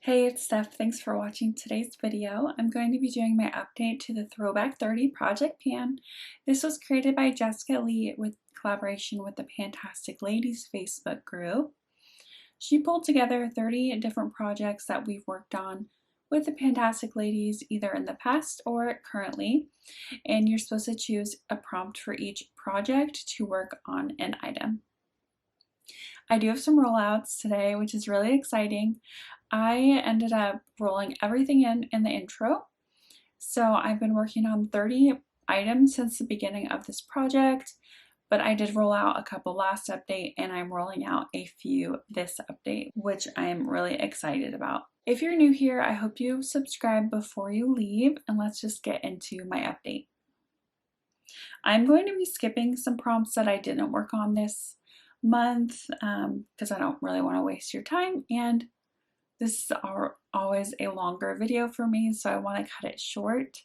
Hey, it's Steph. Thanks for watching today's video. I'm going to be doing my update to the Throwback 30 project pan. This was created by Jessica Lee with collaboration with the Fantastic Ladies Facebook group. She pulled together 30 different projects that we've worked on with the Fantastic Ladies either in the past or currently, and you're supposed to choose a prompt for each project to work on an item. I do have some rollouts today, which is really exciting. I ended up rolling everything in the intro. So I've been working on 30 items since the beginning of this project, but I did roll out a couple last update and I'm rolling out a few this update, which I am really excited about. If you're new here, I hope you subscribe before you leave, and let's just get into my update. I'm going to be skipping some prompts that I didn't work on this month because I don't really want to waste your time, and this is always a longer video for me, so I want to cut it short.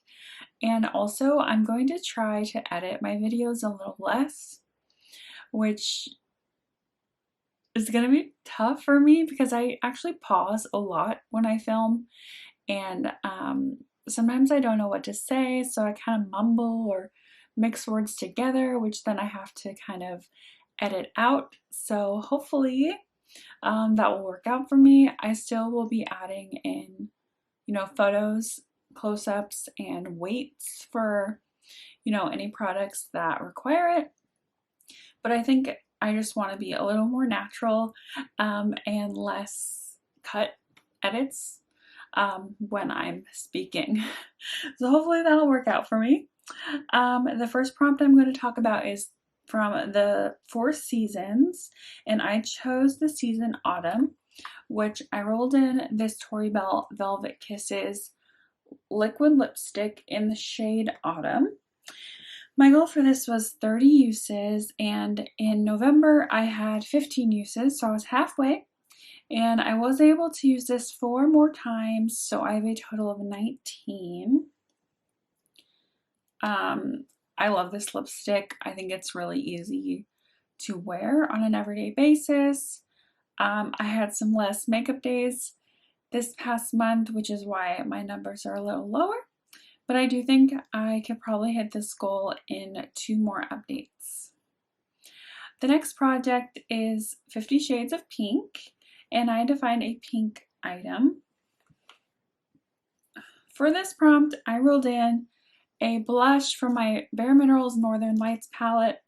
And also I'm going to try to edit my videos a little less, which is going to be tough for me because I actually pause a lot when I film, and sometimes I don't know what to say, so I kind of mumble or mix words together, which then I have to kind of edit out. So hopefully that will work out for me. I still will be adding in, photos, close-ups, and weights for, any products that require it. But I think I just want to be a little more natural and less cut edits when I'm speaking. So hopefully that'll work out for me. The first prompt I'm going to talk about is from the 4 seasons, and I chose the season Autumn, which I rolled in this Tory Bell Velvet Kisses liquid lipstick in the shade Autumn. My goal for this was 30 uses, and in November I had 15 uses, so I was halfway, and I was able to use this 4 more times, so I have a total of 19. I love this lipstick. I think it's really easy to wear on an everyday basis. I had some less makeup days this past month, which is why my numbers are a little lower, but I do think I could probably hit this goal in 2 more updates. The next project is 50 Shades of Pink, and I defined a pink item. For this prompt, I rolled in a blush from my Bare Minerals Northern Lights palette.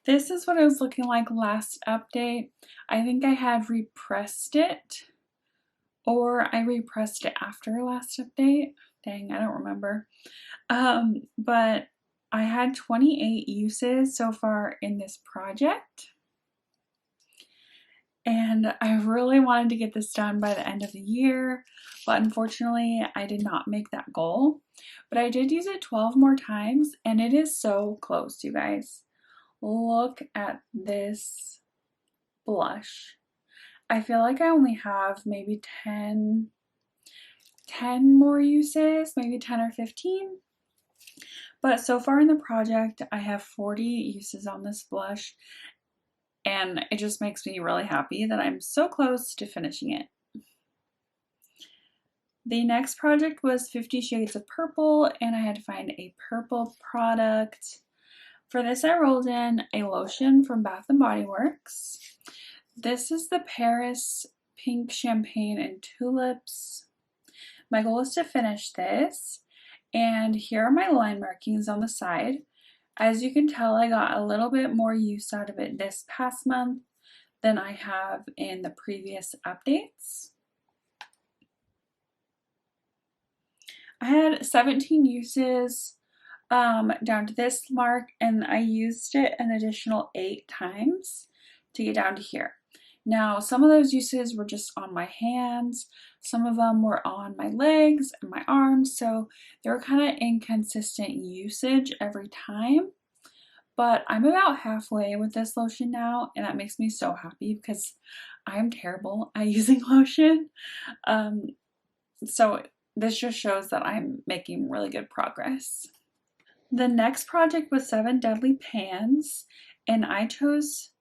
This is what it was looking like last update. I think I had repressed it, or I repressed it after last update. Dang, I don't remember. But I had 28 uses so far in this project, and I really wanted to get this done by the end of the year, but unfortunately I did not make that goal. But I did use it 12 more times, and it is so close, you guys. Look at this blush. I feel like I only have maybe 10 more uses, maybe 10 or 15. But so far in the project, I have 40 uses on this blush, and it just makes me really happy that I'm so close to finishing it. The next project was 50 Shades of Purple, and I had to find a purple product. For this, I rolled in a lotion from Bath & Body Works. This is the Paris Pink Champagne and Tulips. My goal is to finish this, and here are my line markings on the side. As you can tell, I got a little bit more use out of it this past month than I have in the previous updates. I had 17 uses down to this mark, and I used it an additional 8 times to get down to here. Now, some of those uses were just on my hands, some of them were on my legs and my arms, so they were kind of inconsistent usage every time. But I'm about halfway with this lotion now, and that makes me so happy because I'm terrible at using lotion. So this just shows that I'm making really good progress. The next project was 7 Deadly Pans, and I chose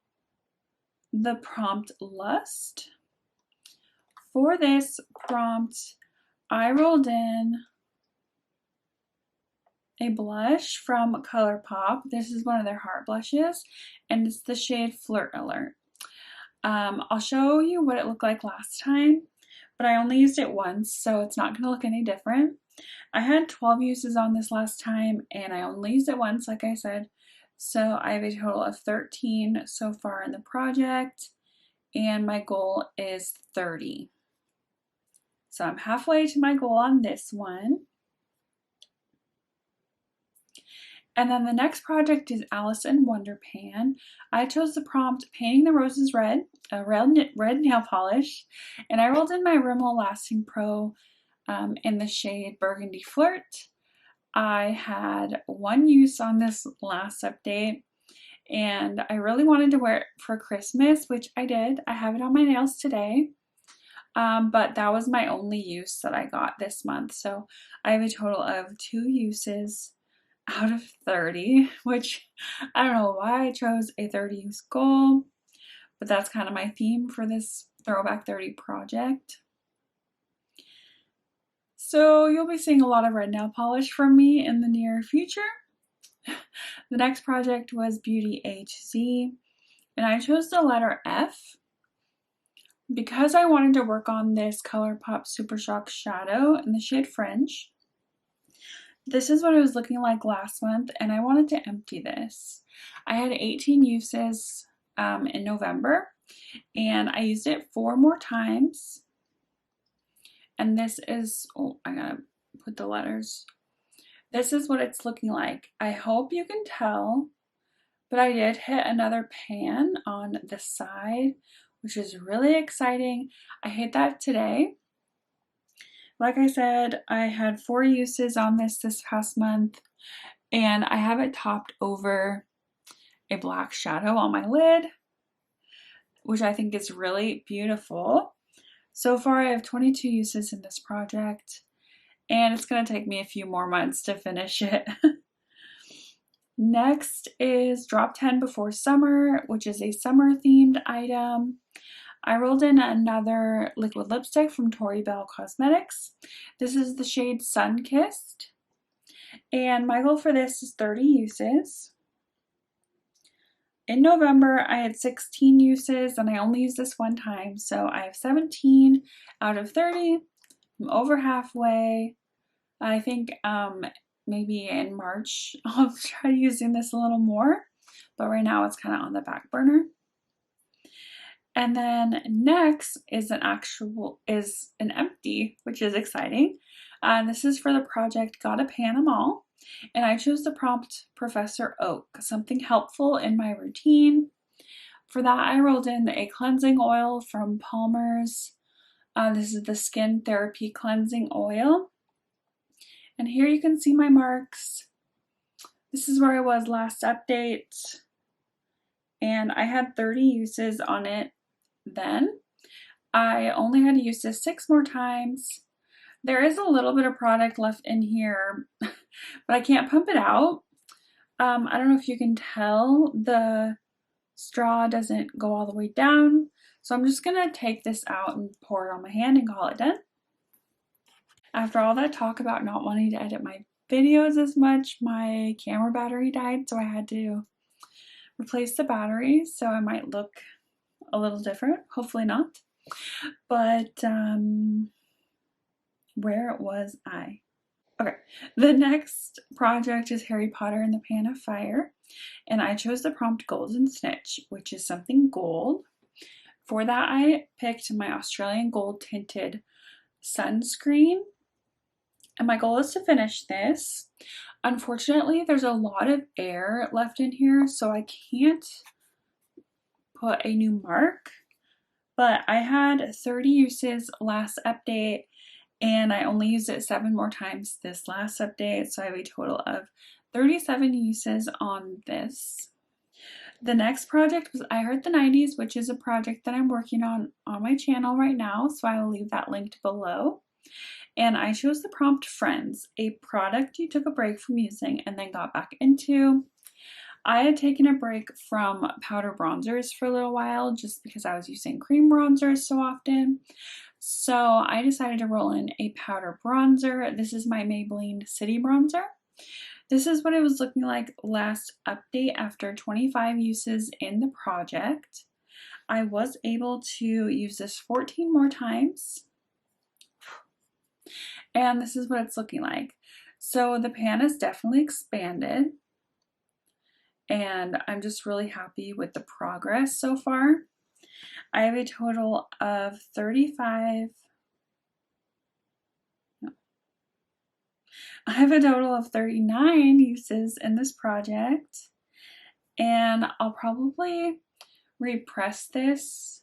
the prompt Lust. for this prompt, I rolled in a blush from ColourPop. This is one of their heart blushes, and it's the shade Flirt Alert. I'll show you what it looked like last time, but I only used it once, so it's not going to look any different. I had 12 uses on this last time, and I only used it once, like I said, so I have a total of 13 so far in the project, and my goal is 30. So I'm halfway to my goal on this one. And then the next project is Alice in Wonderpan. I chose the prompt Painting the Roses Red, a red nail polish, and I rolled in my Rimmel Lasting Pro in the shade Burgundy Flirt. I had one use on this last update, and I really wanted to wear it for Christmas, which I did. I have it on my nails today, but that was my only use that I got this month. So I have a total of 2 uses out of 30, which I don't know why I chose a 30 use goal, but that's kind of my theme for this Throwback 30 project. So you'll be seeing a lot of red nail polish from me in the near future. The next project was Beauty HZ, and I chose the letter F because I wanted to work on this ColourPop Super Shock Shadow in the shade French. This is what it was looking like last month, and I wanted to empty this. I had 18 uses in November, and I used it 4 more times. And this is, oh, I gotta put the letters. This is what it's looking like. I hope you can tell, but I did hit another pan on the side, which is really exciting. I hit that today. Like I said, I had 4 uses on this past month, and I have it topped over a black shadow on my lid, which I think is really beautiful. So far, I have 22 uses in this project, and it's going to take me a few more months to finish it. Next is Drop 10 Before Summer, which is a summer-themed item. I rolled in another liquid lipstick from Tori Bell Cosmetics. This is the shade Sunkissed, and my goal for this is 30 uses. In November, I had 16 uses, and I only used this one time, so I have 17 out of 30. I'm over halfway. I think maybe in March I'll try using this a little more, but right now it's kind of on the back burner. And then next is an empty, which is exciting. This is for the project Gotta Pan 'Em All, and I chose the prompt Professor Oak, something helpful in my routine. For that, I rolled in a cleansing oil from Palmer's. This is the Skin Therapy Cleansing Oil. And here you can see my marks. This is where I was last update, and I had 30 uses on it then. I only had to use this 6 more times. There is a little bit of product left in here, but I can't pump it out. I don't know if you can tell, the straw doesn't go all the way down, so I'm just gonna take this out and pour it on my hand and call it done. After all that talk about not wanting to edit my videos as much, my camera battery died, so I had to replace the battery, so I might look a little different, hopefully not. But where was I? Okay, the next project is Harry Potter and the Pan of Fire, and I chose the prompt Golden Snitch, which is something gold. For that, I picked my Australian Gold tinted sunscreen, and my goal is to finish this. Unfortunately, there's a lot of air left in here, so I can't put a new mark, but I had 30 uses last update, and I only used it 7 more times this last update, so I have a total of 37 uses on this. The next project was I Heart the 90s, which is a project that I'm working on my channel right now, so I will leave that linked below. And I chose the prompt Friends, a product you took a break from using and then got back into. I had taken a break from powder bronzers for a little while just because I was using cream bronzers so often. So I decided to roll in a powder bronzer. This is my Maybelline City Bronzer. This is what it was looking like last update after 25 uses in the project. I was able to use this 14 more times. And this is what it's looking like. So the pan is definitely expanded. And I'm just really happy with the progress so far. I have a total of 39 uses in this project, and I'll probably repress this.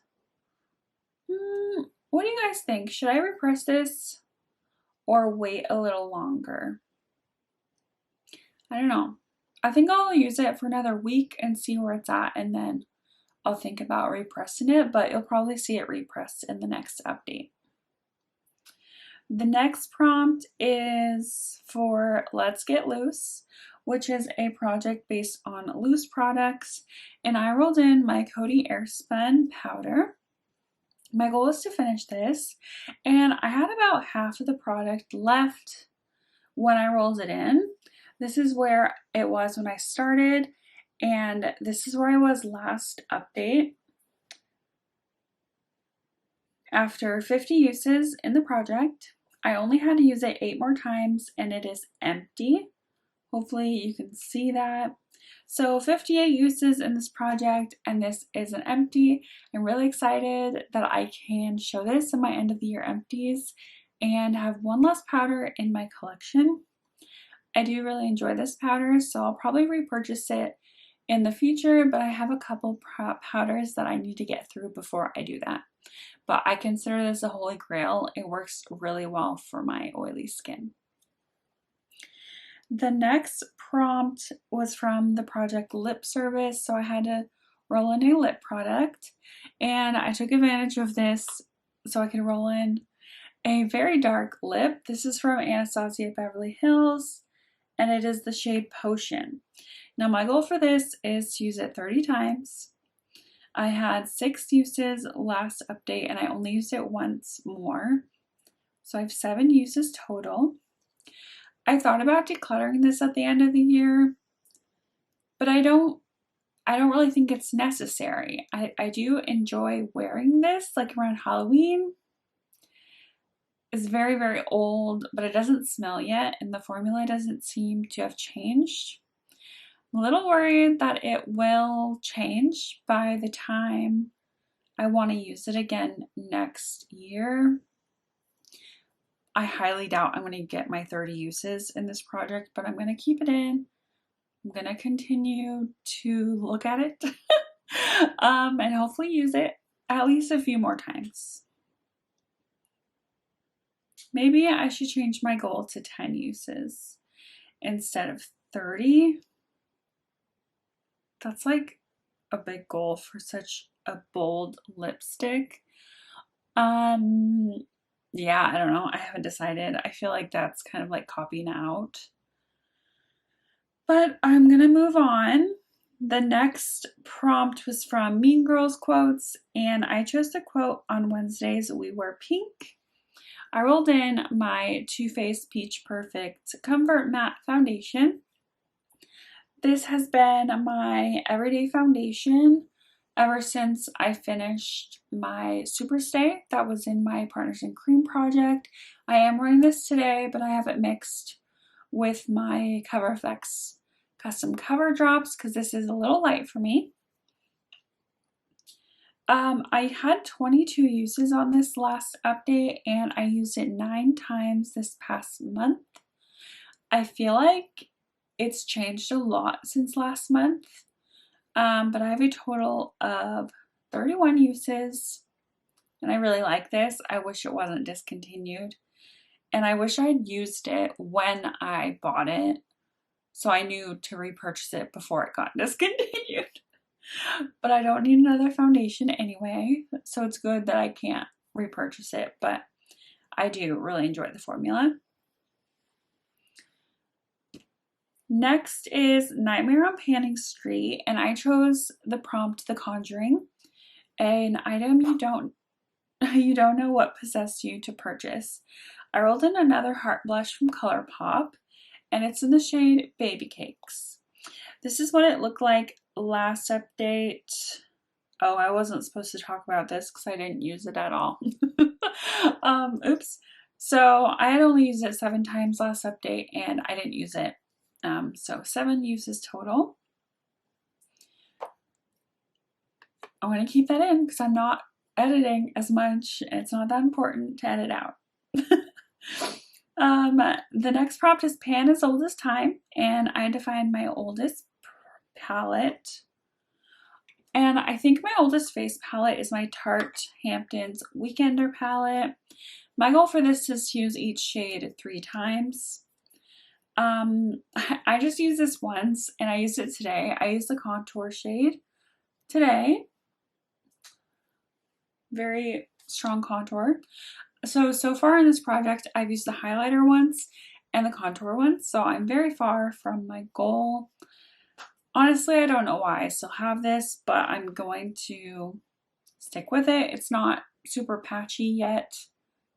What do you guys think? Should I repress this or wait a little longer? I don't know. I think I'll use it for another week and see where it's at, and then I'll think about repressing it, but you'll probably see it repressed in the next update. The next prompt is for Let's Get Loose, which is a project based on loose products, and I rolled in my Coty Airspun powder. My goal is to finish this, and I had about half of the product left when I rolled it in. This is where it was when I started, and this is where I was last update. After 50 uses in the project, I only had to use it 8 more times, and it is empty. Hopefully you can see that. So 58 uses in this project, and this is an empty. I'm really excited that I can show this in my end of the year empties and have one less powder in my collection. I do really enjoy this powder, so I'll probably repurchase it in the future, but I have a couple powders that I need to get through before I do that. But I consider this a holy grail. It works really well for my oily skin. The next prompt was from the project Lip Service, so I had to roll in a lip product, and I took advantage of this so I could roll in a very dark lip. This is from Anastasia Beverly Hills, and it is the shade Potion. Now my goal for this is to use it 30 times. I had 6 uses last update, and I only used it once more, so I have 7 uses total. I thought about decluttering this at the end of the year, but I don't really think it's necessary. I do enjoy wearing this like around Halloween. It's very, very old, but it doesn't smell yet, and the formula doesn't seem to have changed. I'm a little worried that it will change by the time I want to use it again next year. I highly doubt I'm going to get my 30 uses in this project, but I'm going to keep it in. I'm going to continue to look at it and hopefully use it at least a few more times. Maybe I should change my goal to 10 uses instead of 30. That's like a big goal for such a bold lipstick. Yeah, I don't know. I haven't decided. I feel like that's kind of like copying out. But I'm gonna move on. The next prompt was from Mean Girls Quotes, and I chose the quote "On Wednesdays we wear pink." I rolled in my Too Faced Peach Perfect Comfort Matte Foundation. This has been my everyday foundation ever since I finished my Superstay that was in my Partners in Cream project. I am wearing this today, but I have it mixed with my Cover FX custom cover drops because this is a little light for me. I had 22 uses on this last update, and I used it 9 times this past month. I feel like it's changed a lot since last month, but I have a total of 31 uses, and I really like this. I wish it wasn't discontinued, and I wish I'd used it when I bought it, so I knew to repurchase it before it got discontinued. But I don't need another foundation anyway, so it's good that I can't repurchase it, but I do really enjoy the formula. Next is Nightmare on Panning Street, and I chose the prompt The Conjuring, an item you don't you don't know what possessed you to purchase. I rolled in another heart blush from ColourPop, and it's in the shade Baby Cakes. This is what it looked like last update. Oh, I wasn't supposed to talk about this because I didn't use it at all. Oops. So I had only used it 7 times last update and I didn't use it. So 7 uses total. I want to keep that in because I'm not editing as much and it's not that important to edit out. The next prompt is Pan as Old as Time, and I had to find my oldest palette. And I think my oldest face palette is my Tarte Hamptons Weekender palette. My goal for this is to use each shade 3 times. I just used this once and I used it today. I used the contour shade today. Very strong contour. So far in this project, I've used the highlighter once and the contour once, so I'm very far from my goal. Honestly, I don't know why I still have this, but I'm going to stick with it. It's not super patchy yet,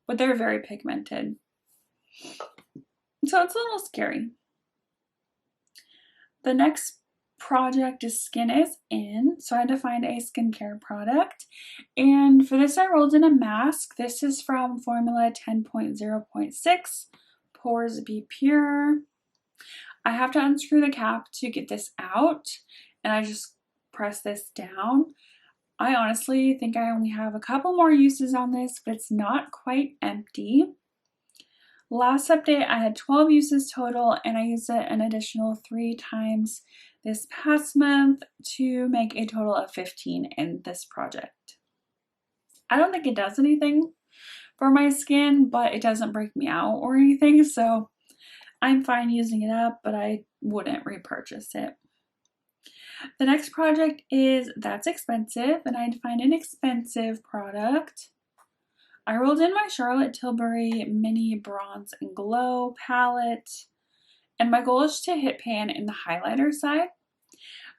but they're very pigmented. So it's a little scary. The next project is Skin is In, so I had to find a skincare product. And for this, I rolled in a mask. This is from Formula 10.0.6, Pores Be Pure. I have to unscrew the cap to get this out, and I just press this down. I honestly think I only have a couple more uses on this, but it's not quite empty. Last update, I had 12 uses total, and I used it an additional 3 times this past month to make a total of 15 in this project. I don't think it does anything for my skin, but it doesn't break me out or anything, so I'm fine using it up, but I wouldn't repurchase it. The next project is That's Expensive, and I had to find an expensive product. I rolled in my Charlotte Tilbury Mini Bronze and Glow palette, and my goal is to hit pan in the highlighter side.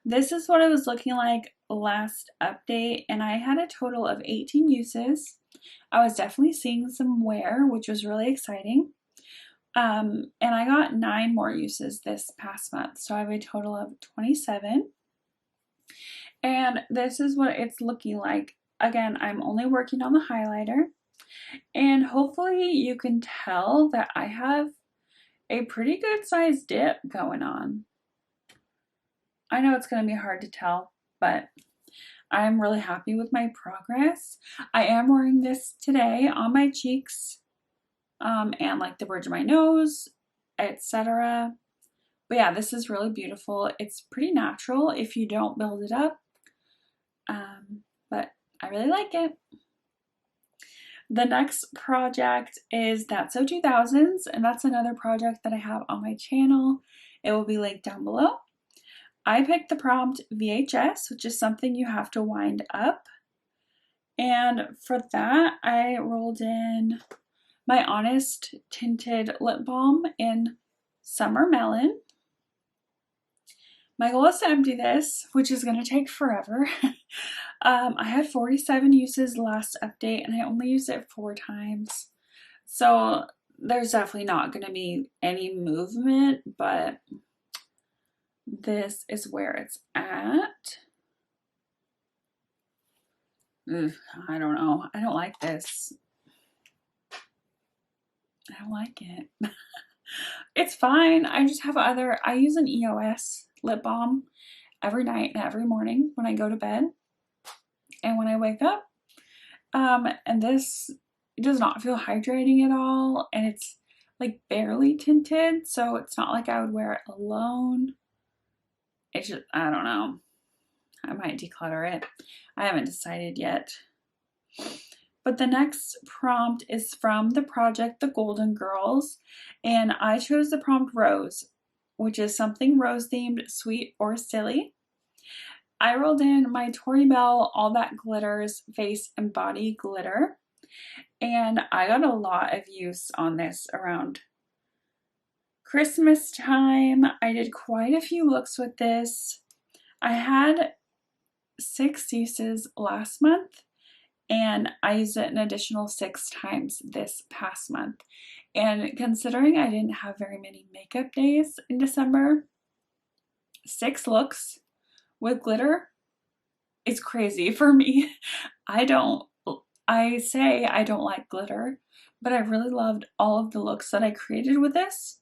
This is what it was looking like last update, and I had a total of 18 uses. I was definitely seeing some wear, which was really exciting. And I got 9 more uses this past month, so I have a total of 27. And this is what it's looking like. Again, I'm only working on the highlighter, and hopefully you can tell that I have a pretty good sized dip going on. I know it's going to be hard to tell, but I'm really happy with my progress. I am wearing this today on my cheeks, and like the bridge of my nose, etc. But yeah, this is really beautiful. It's pretty natural if you don't build it up, but I really like it. The next project is That's So 2000s, and that's another project that I have on my channel. It will be linked down below. I picked the prompt VHS, which is something you have to wind up. And for that, I rolled in my Honest Tinted Lip Balm in Summer Melon. My goal is to empty this, which is going to take forever. I had 47 uses last update, and I only used it 4 times. So there's definitely not going to be any movement, but this is where it's at. Ugh, I don't know. I don't like this. I don't like it. It's fine. I just have I use an EOS lip balm every night and every morning when I go to bed and when I wake up. And this does not feel hydrating at all, and it's like barely tinted, so it's not like I would wear it alone. It's just, I don't know. I might declutter it. I haven't decided yet. But the next prompt is from the project The Golden Girls, and I chose the prompt Rose, which is something rose themed, sweet or silly. I rolled in my Tori Bell All That Glitters Face and Body Glitter, and I got a lot of use on this around Christmas time. I did quite a few looks with this. I had 6 uses last month, and I used it an additional 6 times this past month. And considering I didn't have very many makeup days in December, 6 looks with glitter is crazy for me. I say I don't like glitter, but I really loved all of the looks that I created with this.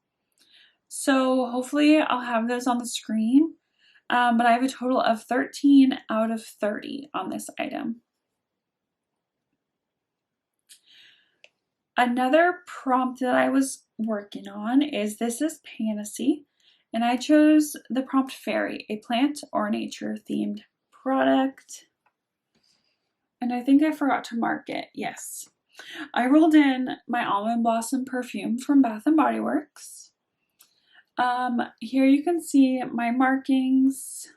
So hopefully I'll have those on the screen. But I have a total of 13 out of 30 on this item. Another prompt that I was working on is This is Fantasy, and I chose the prompt Fairy, a plant or nature themed product. And I think I forgot to mark it. Yes. I rolled in my Almond Blossom perfume from Bath & Body Works. Here you can see my markings.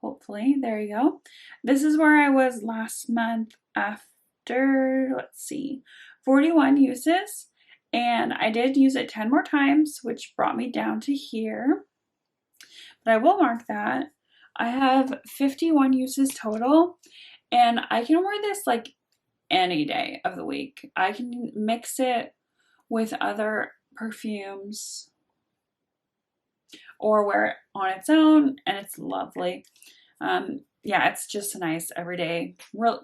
Hopefully, there you go. This is where I was last month after, let's see, 41 uses. And I did use it 10 more times, which brought me down to here. But I will mark that. I have 51 uses total. And I can wear this like any day of the week. I can mix it with other perfumes or wear it on its own, and it's lovely. Yeah, it's just a nice everyday,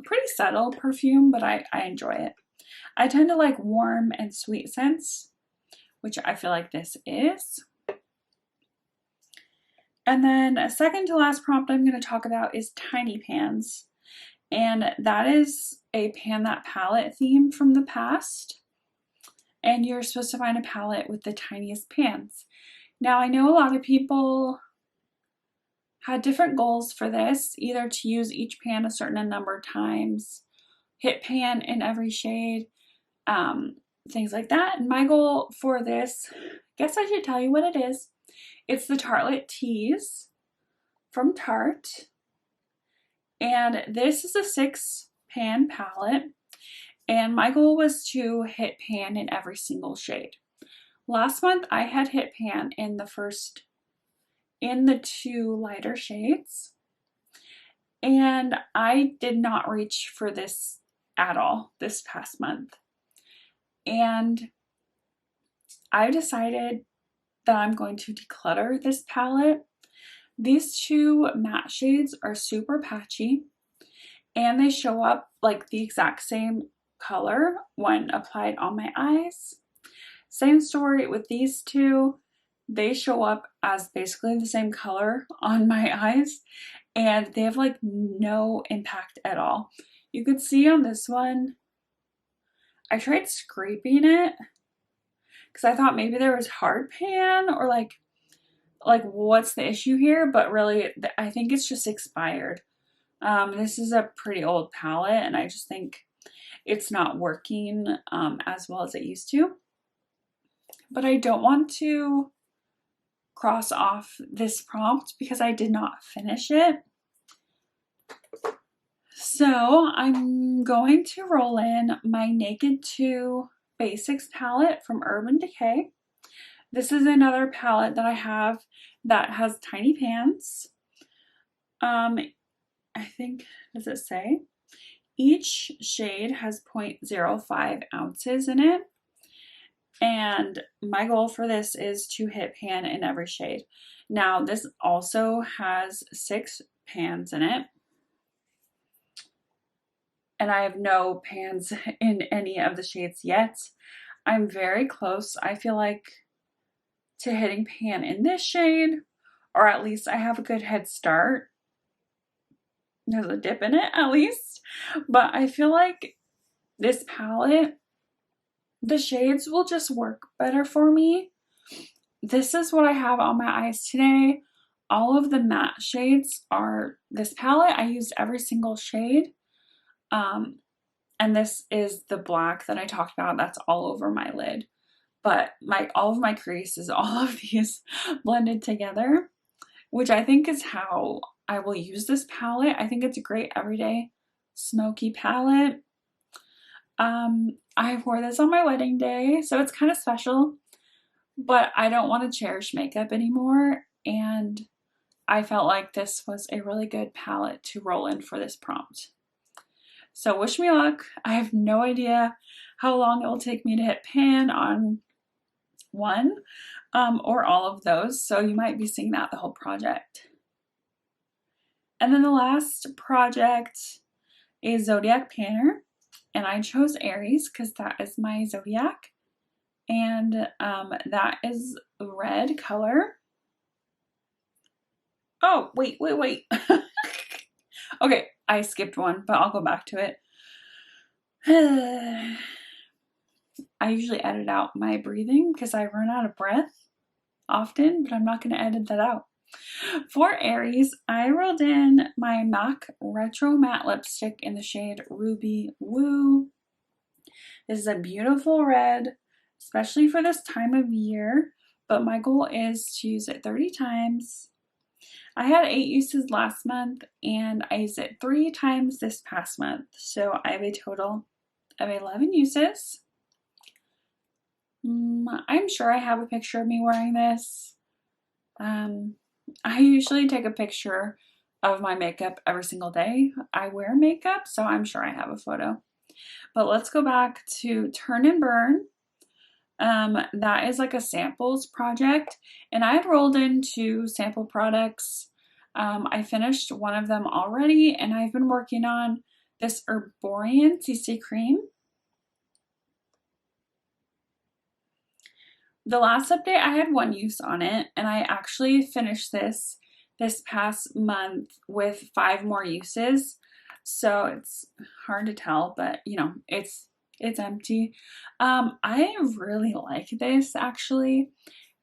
pretty subtle perfume, but I enjoy it. I tend to like warm and sweet scents, which I feel like this is. And then a second to last prompt I'm going to talk about is tiny pans. And that is a Pan That palette theme from the past. And you're supposed to find a palette with the tiniest pans. Now, I know a lot of people had different goals for this, either to use each pan a certain number of times, hit pan in every shade, things like that. And my goal for this, I guess I should tell you what it is. It's the Tartelette Tease from Tarte. And this is a 6-pan palette, and my goal was to hit pan in every single shade. Last month I had hit pan in the 2 lighter shades, and I did not reach for this at all this past month. And I decided that I'm going to declutter this palette. These 2 matte shades are super patchy, and they show up like the exact same color when applied on my eyes. Same story with these 2. They show up as basically the same color on my eyes, and they have like no impact at all. You could see on this one, I tried scraping it because I thought maybe there was hard pan or like what's the issue here, but really I think it's just expired. This is a pretty old palette, and I just think it's not working as well as it used to. But I don't want to cross off this prompt because I did not finish it. So I'm going to roll in my Naked 2 Basics palette from Urban Decay. This is another palette that I have that has tiny pans. I think, does it say? Each shade has 0.05 ounces in it. And my goal for this is to hit pan in every shade. Now, this also has 6 pans in it. And I have no pans in any of the shades yet. I'm very close, I feel like, to hitting pan in this shade, or at least I have a good head start. There's a dip in it at least, but I feel like this palette, the shades will just work better for me. This is what I have on my eyes today. All of the matte shades are this palette. I used every single shade. And this is the black that I talked about. That's all over my lid. But all of my crease is all of these blended together, which I think is how I will use this palette. I think it's a great everyday smoky palette. I wore this on my wedding day, so it's kind of special, but I don't want to cherish makeup anymore, and I felt like this was a really good palette to roll in for this prompt. So wish me luck. I have no idea how long it will take me to hit pan on one or all of those. So you might be seeing that the whole project. And then the last project is Zodiac Painter. And I chose Aries because that is my zodiac. And that is red color. Oh, wait. Okay, I skipped one, but I'll go back to it. I usually edit out my breathing because I run out of breath often, but I'm not going to edit that out. For Aries, I rolled in my MAC Retro Matte Lipstick in the shade Ruby Woo. This is a beautiful red, especially for this time of year, but my goal is to use it 30 times. I had 8 uses last month, and I used it 3 times this past month, so I have a total of 11 uses. I'm sure I have a picture of me wearing this. I usually take a picture of my makeup every single day. I wear makeup, so I'm sure I have a photo. But let's go back to Turn and Burn. That is like a samples project, and I had rolled in 2 sample products. I finished one of them already, and I've been working on this Herborian CC cream. The last update, I had 1 use on it, and I actually finished this past month with 5 more uses. So it's hard to tell, but you know, it's empty. I really like this actually.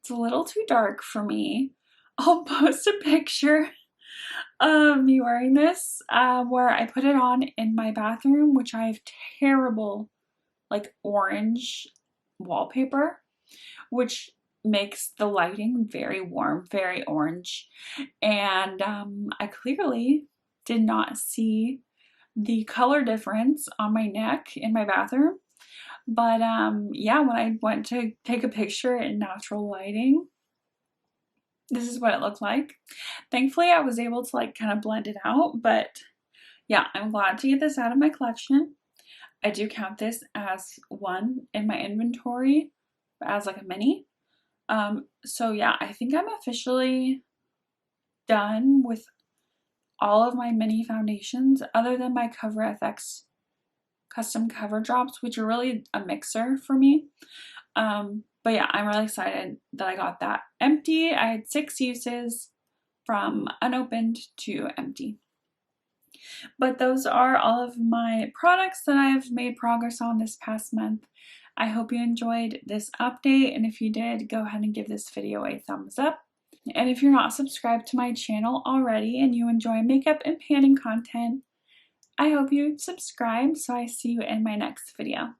It's a little too dark for me. I'll post a picture of me wearing this where I put it on in my bathroom, which I have terrible like orange wallpaper, which makes the lighting very warm, very orange. And I clearly did not see the color difference on my neck in my bathroom. But yeah, when I went to take a picture in natural lighting, this is what it looked like. Thankfully, I was able to like kind of blend it out, but yeah, I'm glad to get this out of my collection. I do count this as one in my inventory as like a mini. So yeah, I think I'm officially done with all of my mini foundations other than my Cover FX custom cover drops, which are really a mixer for me. But yeah, I'm really excited that I got that empty. I had 6 uses from unopened to empty. But those are all of my products that I've made progress on this past month. I hope you enjoyed this update, and if you did, go ahead and give this video a thumbs up. And if you're not subscribed to my channel already and you enjoy makeup and panning content, I hope you subscribe so I see you in my next video.